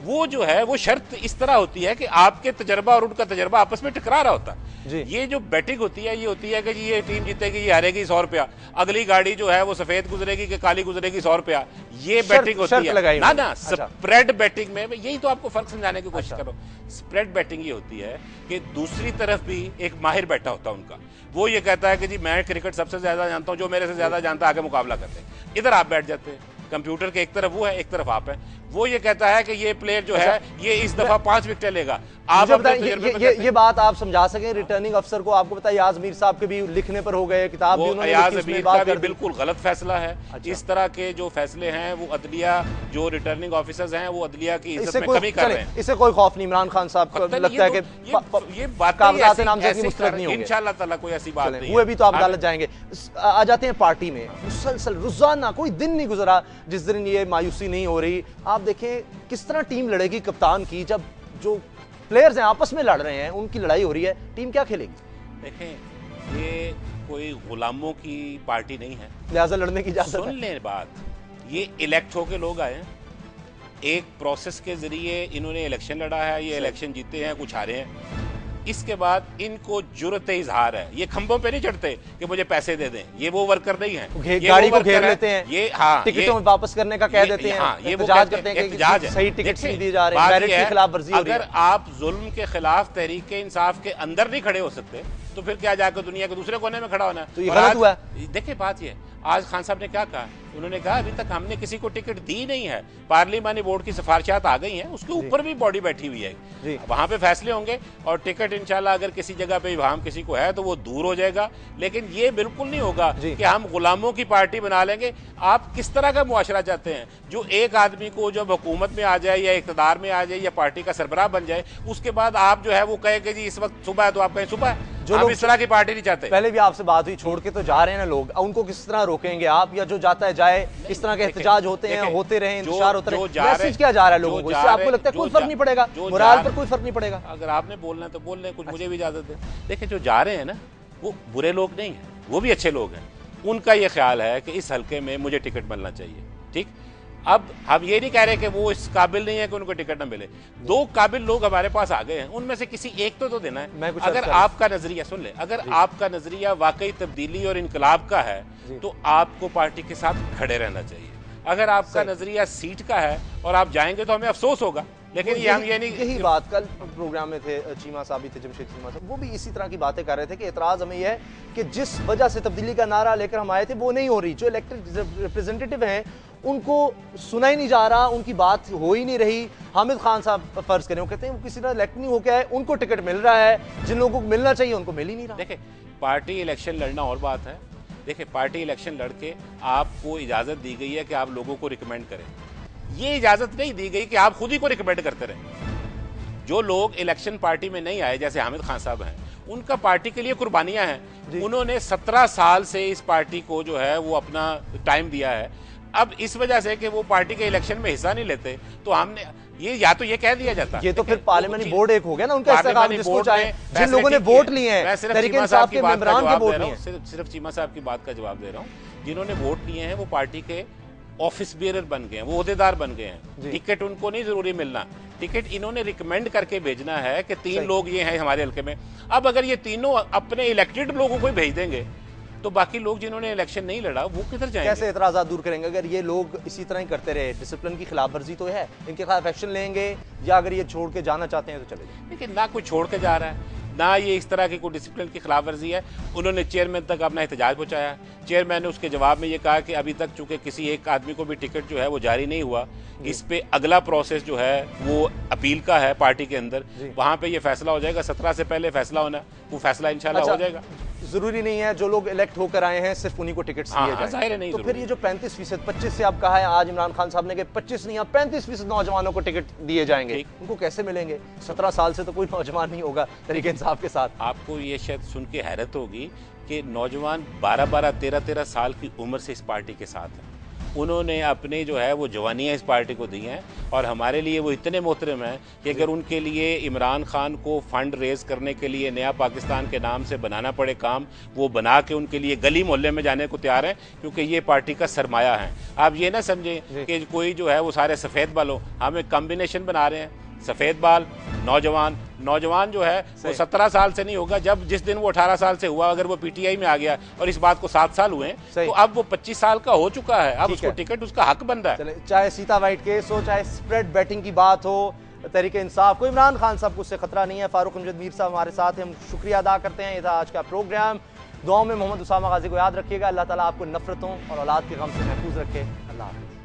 वो जो है वो शर्त इस तरह होती है कि आपके तजर्बा और उनका तजर्बा आपस में टकरा रहा होता है। ये जो बैटिंग होती है ये होती है कि जी ये टीम जीतेगी, ये हारेगी 100 रुपया, अगली गाड़ी जो है वो सफेद गुजरेगी कि काली गुजरेगी 100 रुपया, ये बैटिंग होती है ना। स्प्रेड बैटिंग में यही तो आपको फर्क समझाने की कोशिश करो। स्प्रेड बैटिंग ये होती है कि दूसरी तरफ भी एक माहिर बैठा होता है उनका, वो ये कहता है कि जी मैं क्रिकेट सबसे ज्यादा जानता हूं, जो मेरे से ज्यादा जानता है आगे मुकाबला करते हैं। इधर आप बैठ जाते हैं, कंप्यूटर के एक तरफ वो है, एक तरफ आप है। वो ये कहता है कि ये प्लेयर जो है ये इस दफा 5 विकेट लेगा। आप ये बात आप समझा सकें रिटर्निंग अफसर को? आपको पता है याज मीर साहब के भी लिखने पर हो गए, किताब भी उन्होंने याज लिखी, मीर का भी बिल्कुल गलत फैसला है। इस तरह के जो फैसले हैं वो अदलिया जो रिटर्निंग ऑफिसर्स हैं वो अदलिया की इज्जत में कमी कर रहे हैं। इससे कोई खौफ नहीं इमरान खान साहब को लगता है कि ये बात कागजात नामजदगी मुस्तरद नहीं होंगे? इंशाअल्लाह ताला कोई ऐसी बात नहीं है। हुए भी तो आप अदालत जाएंगे। आ जाते हैं पार्टी में, मुसलसल रोजाना कोई दिन नहीं गुजरा जिस दिन ये मायूसी नहीं हो रही। आप देखें किस तरह टीम लड़ेगी कप्तान की, जब जो प्लेयर्स हैं आपस में लड़ रहे हैं, उनकी लड़ाई हो रही है, टीम क्या खेलेगी? देखें ये कोई गुलामों की पार्टी नहीं है, लिहाजा लड़ने की इजाजत है। सुन लें बात, ये इलेक्ट होके लोग आए हैं, एक प्रोसेस के जरिए इन्होंने इलेक्शन लड़ा है, ये इलेक्शन जीते हैं, कुछ हारे हैं। इसके बाद इनको जुर्रत इजहार है, ये खंभों पे नहीं चढ़ते कि मुझे पैसे दे दें, ये वो वर्कर नहीं है। गाड़ी को घेर लेते हैं, ये हाँ टिकटों में वापस करने का कह देते हैं, ये वो करते हैं कि सही टिकट नहीं दिए जा रहे हैं, मेरिट की खिलाफवर्जी हो रही है। अगर आप जुल्म के खिलाफ तहरीक इंसाफ के अंदर नहीं खड़े हो सकते तो फिर क्या जाकर दुनिया के दूसरे कोने में खड़ा होना है? तो ये गलत हुआ। देखिए बात ये, आज खान साहब ने क्या कहा, उन्होंने कहा अभी तक हमने किसी को टिकट दी नहीं है, पार्लिमानी बोर्ड की सिफारिशात आ गई हैं, उसके ऊपर भी बॉडी बैठी हुई है, वहां पे फैसले होंगे और टिकट इंशाल्लाह अगर किसी जगह पे इबाहम किसी को है तो वो दूर हो जाएगा। लेकिन ये बिल्कुल नहीं होगा कि हम गुलामों की पार्टी बना लेंगे। आप किस तरह का मुआशरा चाहते हैं जो एक आदमी को जब हुकूमत में आ जाए या इक़्तिदार में आ जाए या पार्टी का सरबराह बन जाए, उसके बाद आप जो है वो कहे कि जी इस वक्त सुबह है तो आप कहें सुबह है। हम इस तरह की पार्टी नहीं चाहते। पहले भी आपसे बात हुई, छोड़ के तो जा रहे हैं ना लोग, उनको किस तरह रोकेंगे आप? या जो जाता है जाए, इस तरह के एहतजाज होते हैं, होते रहे, इंतजार होता रहे, मैसेज क्या जा रहा है लोगों को? इससे आपको लगता है कोई फर्क नहीं पड़ेगा, मोराल पर कोई फर्क नहीं पड़ेगा? अगर आपने बोलना है तो बोल लें, कुछ मुझे भी इजाजत दें। देखिए जो जा रहे हैं ना वो बुरे लोग नहीं है, वो भी अच्छे लोग हैं। उनका ये ख्याल है कि इस हल्के में मुझे टिकट मिलना चाहिए, ठीक। अब हम ये नहीं कह रहे कि वो इस काबिल नहीं है कि उनको टिकट ना मिले। 2 काबिल लोग हमारे पास आ गए हैं, उनमें से किसी एक तो देना है। अगर आपका नजरिया, सुन ले, अगर आपका नजरिया वाकई तब्दीली और इनकलाब का है तो आपको पार्टी के साथ खड़े रहना चाहिए। अगर आपका नजरिया सीट का है और आप जाएंगे तो हमें अफसोस होगा, लेकिन ये हम ये नहीं। यही बात कल प्रोग्राम में थे, चीमा साहब भी थे, जमशेद चीमा साहब, वो भी इसी तरह की बातें कर रहे थे कि एतराज हमें यह है कि जिस वजह से तब्दीली का नारा लेकर हम आए थे वो नहीं हो रही। जो इलेक्टेड रिप्रेजेंटेटिव हैं उनको सुना ही नहीं जा रहा, उनकी बात हो ही नहीं रही। हामिद खान साहब फर्ज करें, वो कहते हैं वो किसी तरह इलेक्ट नहीं होकर आए, उनको टिकट मिल रहा है, जिन लोगों को मिलना चाहिए उनको मिल ही नहीं रहा। देखिए पार्टी इलेक्शन लड़ना और बात है। देखिए पार्टी इलेक्शन लड़के आपको इजाजत दी गई है कि आप लोगों को रिकमेंड करें, ये इजाजत नहीं दी गई कि आप खुद ही को रिकमेंड करते रहें। जो लोग इलेक्शन पार्टी में नहीं आए, जैसे हामिद खान साहब हैं, उनका पार्टी के लिए कुर्बानियां हैं। उन्होंने 17 साल से इस पार्टी को जो है वो अपना टाइम दिया है। अब इस वजह से कि वो पार्टी के इलेक्शन में हिस्सा नहीं लेते तो हमने ये या तो ये कह दिया जाता, ये तो फिर पार्लियामेंट बोर्ड एक हो गया ना उनका इस्तेमाल, जिसको चाहे, जिन लोगों ने वोट लिए हैं, तहरीक इंसाफ के मेंबरान के वोट लिए हैं। सिर्फ चीमा साहब की बात का जवाब दे रहा हूँ। जिन्होंने वोट लिए हैं वो पार्टी के ऑफिस बेरर बन गए हैं, वो ओहदेदार बन गए हैं। टिकट उनको नहीं जरूरी मिलना, टिकट इन्होंने रिकमेंड करके भेजना है कि 3 लोग ये हैं हमारे हल्के में। अब अगर ये तीनों अपने इलेक्टेड लोगों को भेज देंगे तो बाकी लोग जिन्होंने इलेक्शन नहीं लड़ा वो किधर जाएंगे? कैसे एतराज़ात दूर करेंगे अगर ये लोग इसी तरह ही करते रहे? डिसिप्लिन की खिलाफ वर्जी तो है, इनके खिलाफ एक्शन लेंगे या अगर ये छोड़ के जाना चाहते हैं तो चले जाए। लेकिन ना कोई छोड़ के जा रहा है, ना ये इस तरह की कोई डिसिप्लिन की खिलाफ वर्जी है। उन्होंने चेयरमैन तक अपना एहतजाज पहुंचाया, चेयरमैन ने उसके जवाब में ये कहा कि अभी तक चूंकि किसी एक आदमी को भी टिकट जो है वो जारी नहीं हुआ, इस पे अगला प्रोसेस जो है वो अपील का है पार्टी के अंदर, वहां पे ये फैसला हो जाएगा। 17 से पहले फैसला होना, वो फैसला इंशाल्लाह हो जाएगा। जरूरी नहीं है जो लोग इलेक्ट होकर आए हैं सिर्फ उन्हीं को टिकट दिए जाए। तो फिर ये जो 35%, 25 से आप कहा है, आज इमरान खान साहब ने कि 25 नहीं, 35% नौजवानों को टिकट दिए जाएंगे, उनको कैसे मिलेंगे? 17 साल से तो कोई नौजवान नहीं होगा तहरीक इंसाफ के साथ। आपको ये शायद सुन के हैरत होगी कि नौजवान 12-12, 13-13 साल की उम्र से इस पार्टी के साथ हैं। उन्होंने अपने जो है वो जवानियाँ इस पार्टी को दी हैं और हमारे लिए वो इतने मोहतरम हैं कि अगर उनके लिए इमरान खान को फंड रेज करने के लिए नया पाकिस्तान के नाम से बनाना पड़े काम, वो बना के उनके लिए गली मोहल्ले में जाने को तैयार हैं, क्योंकि ये पार्टी का सरमाया है। आप ये ना समझें कि कोई जो है वो सारे सफ़ेद बाल हो, हम एक कम्बिनेशन बना रहे हैं, सफ़ेद बाल नौजवान जो है वो 17 साल से नहीं होगा। जब जिस दिन वो 18 साल से हुआ, अगर वो पीटीआई में आ गया और इस बात को 7 साल हुए तो अब वो 25 साल का हो चुका है, अब उसको टिकट उसका हक बनता है। चाहे सीता वाइट केस हो, चाहे स्प्रेड बैटिंग की बात हो, तहरीक इंसाफ को, इमरान खान साहब को उससे खतरा नहीं है। फारूक अमजद मीर साहब हमारे साथ हैं, हम शुक्रिया अदा करते हैं। ये था आज का प्रोग्राम। दुआओं में मोहम्मद उसामा गाजी को याद रखिएगा। अल्लाह ताला आपको नफरतों और औलाद के गम से महफूज रखे। अल्लाह हाफ़िज़।